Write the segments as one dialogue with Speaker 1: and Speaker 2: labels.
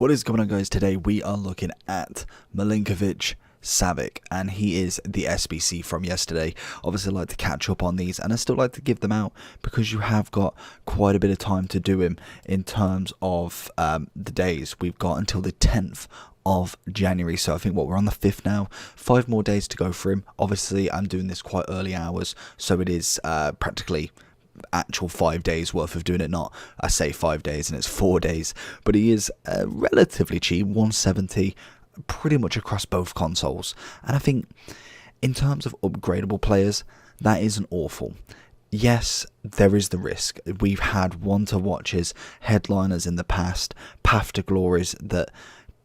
Speaker 1: What is going on, guys? Today we are looking at Milinkovic Savic, and he is the SBC from yesterday. Obviously, I like to catch up on these, and I still like to give them out because you have got quite a bit of time to do him in terms of the days. We've got until the 10th of January, so I think we're on the 5th now. 5 more days to go for him. Obviously, I'm doing this quite early hours, so it is practically actual 5 days worth of doing it. Not, I say 5 days and it's 4 days, but he is relatively cheap, 170 pretty much across both consoles. And I think in terms of upgradable players, that isn't awful. Yes, there is the risk. We've had one-to-watches, headliners in the past, path to glories that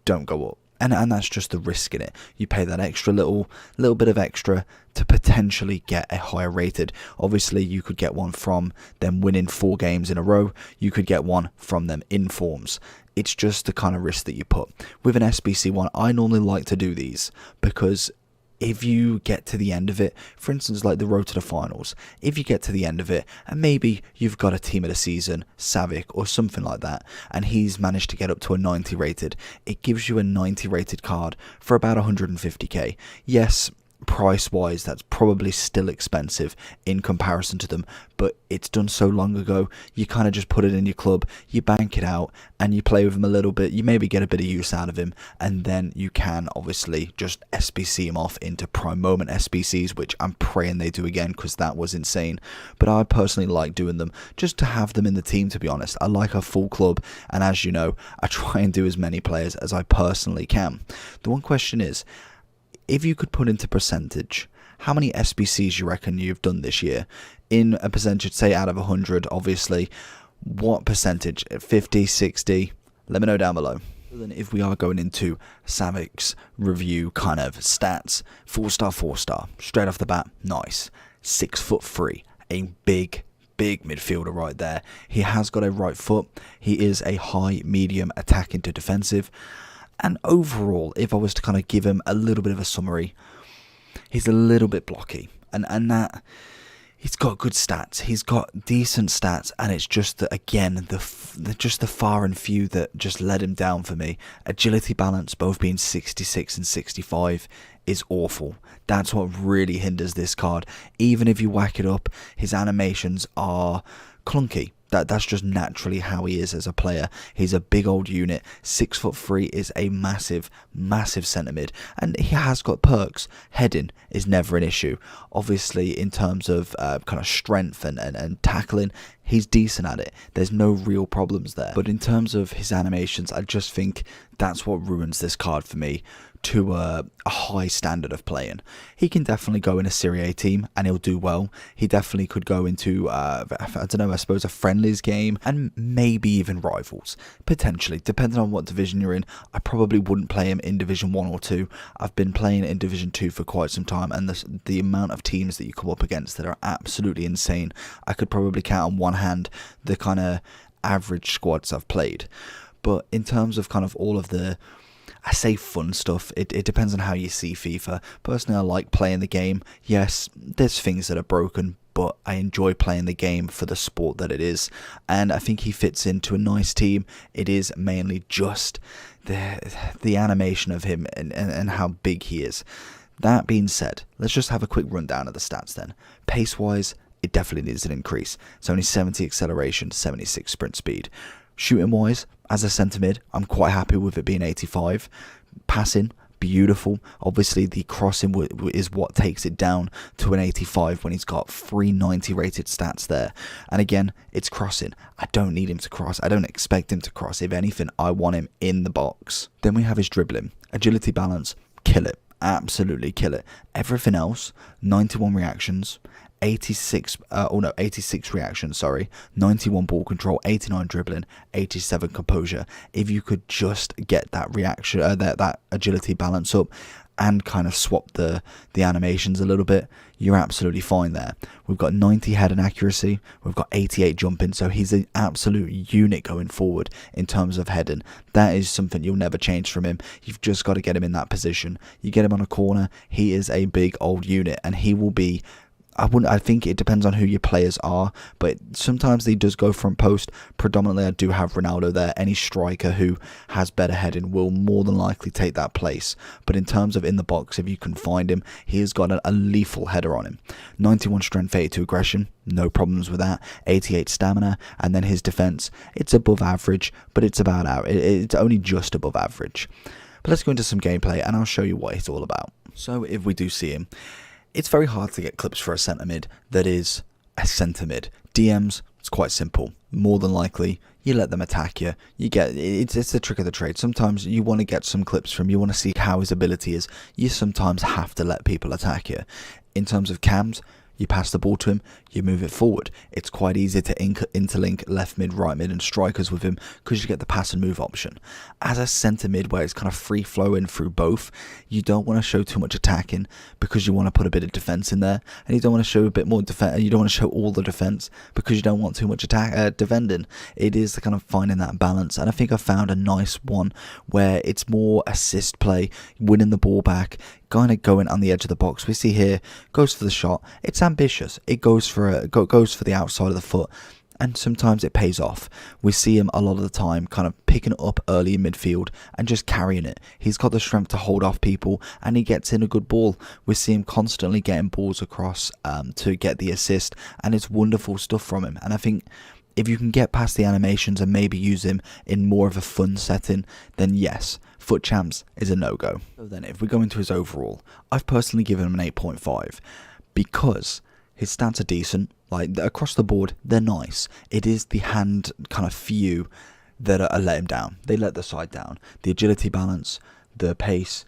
Speaker 1: don't go up. And that's just the risk in it. You pay that extra little bit of extra to potentially get a higher rated. Obviously, you could get one from them winning 4 games in a row. You could get one from them in forms. It's just the kind of risk that you put. With an SBC one, I normally like to do these because if you get to the end of it, for instance, like the road to the finals, if you get to the end of it and maybe you've got a team of the season, Savic or something like that, and he's managed to get up to a 90 rated, it gives you a 90 rated card for about 150k. Yes, price wise that's probably still expensive in comparison to them, but it's done so long ago. You kind of just put it in your club, you bank it out, and you play with him a little bit. You maybe get a bit of use out of him, and then you can obviously just SBC him off into prime moment SBCs, which I'm praying they do again because that was insane. But I personally like doing them just to have them in the team, to be honest. I like a full club, and as you know, I try and do as many players as I personally can. The one question is, if you could put into percentage, how many SBCs you reckon you've done this year? In a percentage, say out of 100, obviously, what percentage? 50, 60? Let me know down below. Then if we are going into Savic's review kind of stats, 4-star, 4-star, straight off the bat, nice. 6'3", a big midfielder right there. He has got a right foot. He is a high, medium, attacking to defensive. And overall, if I was to kind of give him a little bit of a summary, he's a little bit blocky. And that, he's got good stats. He's got decent stats. And it's just that, again, the far and few that just let him down for me. Agility balance, both being 66 and 65, is awful. That's what really hinders this card. Even if you whack it up, his animations are clunky. That's just naturally how he is as a player. He's a big old unit. 6'3" is a massive centre mid, and he has got perks. Heading is never an issue. Obviously, in terms of kind of strength and tackling, he's decent at it. There's no real problems there. But in terms of his animations, I just think that's what ruins this card for me to a high standard of playing. He can definitely go in a Serie A team and he'll do well. He definitely could go into, I don't know, I suppose a friendlies game and maybe even rivals, potentially, depending on what division you're in. I probably wouldn't play him in Division 1 or 2. I've been playing in Division 2 for quite some time, and the amount of teams that you come up against that are absolutely insane. I could probably count on one hand the kind of average squads I've played. But in terms of kind of all of the, I say fun stuff, it depends on how you see FIFA. Personally, I like playing the game. Yes, there's things that are broken, but I enjoy playing the game for the sport that it is. And I think he fits into a nice team. It is mainly just the animation of him and how big he is. That being said, let's just have a quick rundown of the stats then. Pace-wise, it definitely needs an increase. It's only 70 acceleration, 76 sprint speed. Shooting wise, as a centre mid, I'm quite happy with it being 85. Passing, beautiful. Obviously, the crossing is what takes it down to an 85 when he's got 390 rated stats there. And again, it's crossing. I don't need him to cross. I don't expect him to cross. If anything, I want him in the box. Then we have his dribbling. Agility balance, kill it. Absolutely kill it. Everything else, 91 reactions. 86 reactions, sorry, 91 ball control, 89 dribbling, 87 composure. If you could just get that reaction, that agility balance up and kind of swap the animations a little bit, you're absolutely fine there. We've got 90 head and accuracy, we've got 88 jumping, so he's an absolute unit going forward in terms of heading. That is something you'll never change from him. You've just got to get him in that position. You get him on a corner, he is a big old unit, and he will be I think it depends on who your players are, but sometimes he does go front post. Predominantly, I do have Ronaldo there. Any striker who has better heading will more than likely take that place. But in terms of in the box, if you can find him, he has got a lethal header on him. 91 strength, 82 aggression, no problems with that. 88 stamina, and then his defense, it's above average, but it's about out. It's only just above average. But let's go into some gameplay, and I'll show you what it's all about. So if we do see him, it's very hard to get clips for a centre mid that is a centre mid. DMs, it's quite simple. More than likely, you let them attack you. You get it's the trick of the trade. Sometimes you want to get some clips from. You want to see how his ability is. You sometimes have to let people attack you. In terms of cams, you pass the ball to him, you move it forward. It's quite easy to interlink left mid, right mid and strikers with him because you get the pass and move option. As a centre mid where it's kind of free flowing through both, you don't want to show too much attacking because you want to put a bit of defence in there, and you don't want to show a bit more defence. You don't want to show all the defence because you don't want too much defending. It is the kind of finding that balance, and I think I found a nice one where it's more assist play, winning the ball back, kind of going on the edge of the box. We see here, goes for the shot. It's ambitious. It goes for the outside of the foot, and sometimes it pays off. We see him a lot of the time kind of picking it up early in midfield and just carrying it. He's got the strength to hold off people, and he gets in a good ball. We see him constantly getting balls across to get the assist, and it's wonderful stuff from him. And I think if you can get past the animations and maybe use him in more of a fun setting, then yes, foot champs is a no-go. So then if we go into his overall, I've personally given him an 8.5 because his stats are decent. Like, across the board, they're nice. It is the hand kind of few that are let him down. They let the side down. The agility balance, the pace,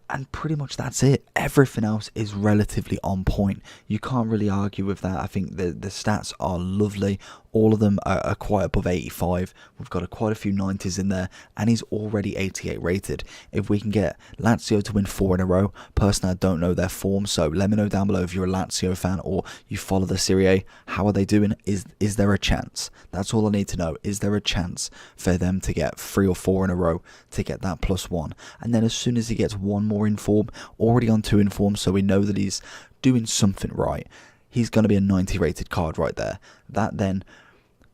Speaker 1: and pretty much that's it. Everything else is relatively on point. You can't really argue with that. I think the stats are lovely. All of them are quite above 85. We've got quite a few 90s in there, and he's already 88 rated. If we can get Lazio to win 4 in a row, personally, I don't know their form, so let me know down below if you're a Lazio fan or you follow the Serie A. How are they doing? Is there a chance? That's all I need to know. Is there a chance for them to get 3 or 4 in a row to get that +1? And then as soon as he gets one more in form, already on 2 in form, so we know that he's doing something right, he's going to be a 90 rated card right there. That then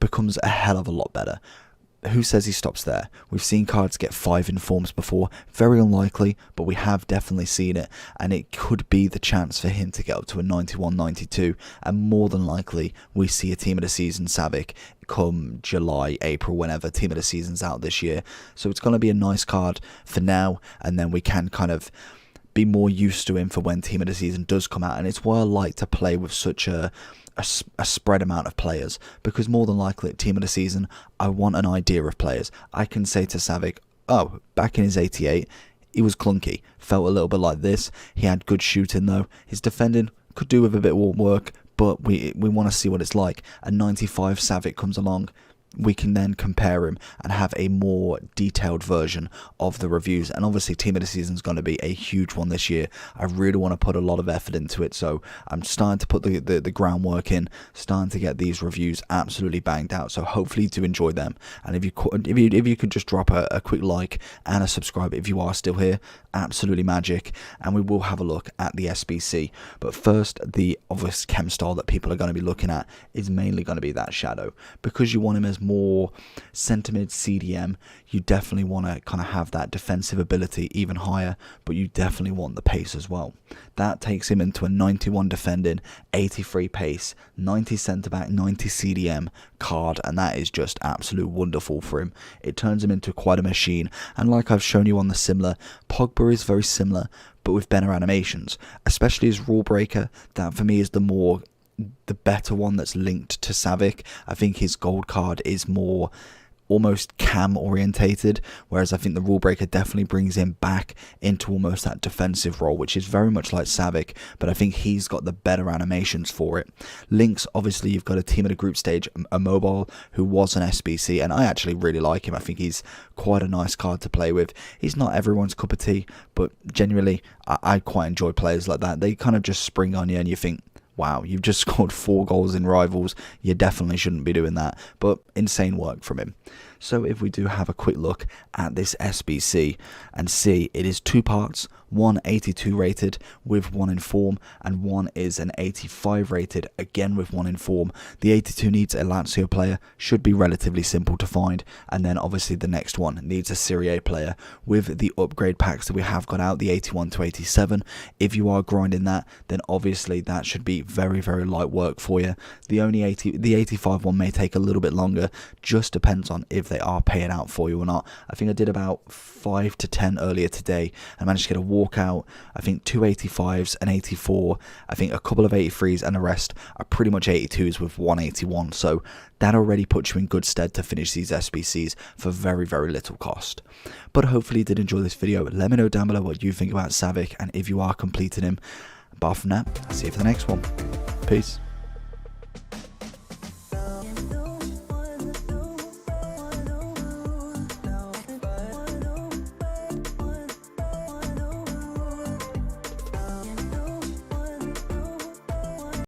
Speaker 1: becomes a hell of a lot better. Who says he stops there? We've seen cards get 5 in forms before. Very unlikely, but we have definitely seen it, and it could be the chance for him to get up to a 91, 92, and more than likely we see a team of the season Savic come July, April, whenever team of the season's out this year. So it's going to be a nice card for now, and then we can kind of be more used to him for when team of the season does come out. And it's why I like to play with such a spread amount of players, because more than likely at team of the season I want an idea of players. I can say to Savic, oh, back in his 88 he was clunky, felt a little bit like this. He had good shooting though, his defending could do with a bit more work, but we want to see what it's like. A 95 Savic comes along, we can then compare him and have a more detailed version of the reviews. And obviously team of the season is going to be a huge one this year. I really want to put a lot of effort into it, so I'm starting to put the groundwork in, starting to get these reviews absolutely banged out. So hopefully you do enjoy them, and if you could just drop a quick like and a subscribe if you are still here, absolutely magic. And we will have a look at the SBC, but first, the obvious chem style that people are going to be looking at is mainly going to be that shadow, because you want him as more centre mid CDM. You definitely want to kind of have that defensive ability even higher, but you definitely want the pace as well. That takes him into a 91 defending, 83 pace, 90 centre back, 90 CDM card, and that is just absolute wonderful for him. It turns him into quite a machine, and like I've shown you on the similar, Pogba is very similar but with better animations, especially his rule breaker. That for me is the better one that's linked to Savic. I think his gold card is more almost cam orientated, whereas I think the rule breaker definitely brings him back into almost that defensive role, which is very much like Savic, but I think he's got the better animations for it. Links, obviously you've got a team at a group stage, a mobile who was an SBC, and I actually really like him. I think he's quite a nice card to play with. He's not everyone's cup of tea, but genuinely I quite enjoy players like that. They kind of just spring on you and you think, wow, you've just scored 4 goals in Rivals. You definitely shouldn't be doing that. But insane work from him. So if we do have a quick look at this SBC and see, it is 2 parts, one 82 rated with 1 in form, and one is an 85 rated, again with 1 in form. The 82 needs a Lazio player, should be relatively simple to find, and then obviously the next one needs a Serie A player. With the upgrade packs that we have got out, the 81 to 87, if you are grinding that, then obviously that should be very, very light work for you. The 85 one may take a little bit longer, just depends on if they are paying out for you or not. I think I did about 5 to 10 earlier today and managed to get a walkout. I think 2 85s, an 84, I think a couple of 83s, and the rest are pretty much 82s with 181. So that already puts you in good stead to finish these SBCs for very, very little cost. But hopefully you did enjoy this video. Let me know down below what you think about Savic and if you are completing him. Apart from that, I'll see you for the next one. Peace.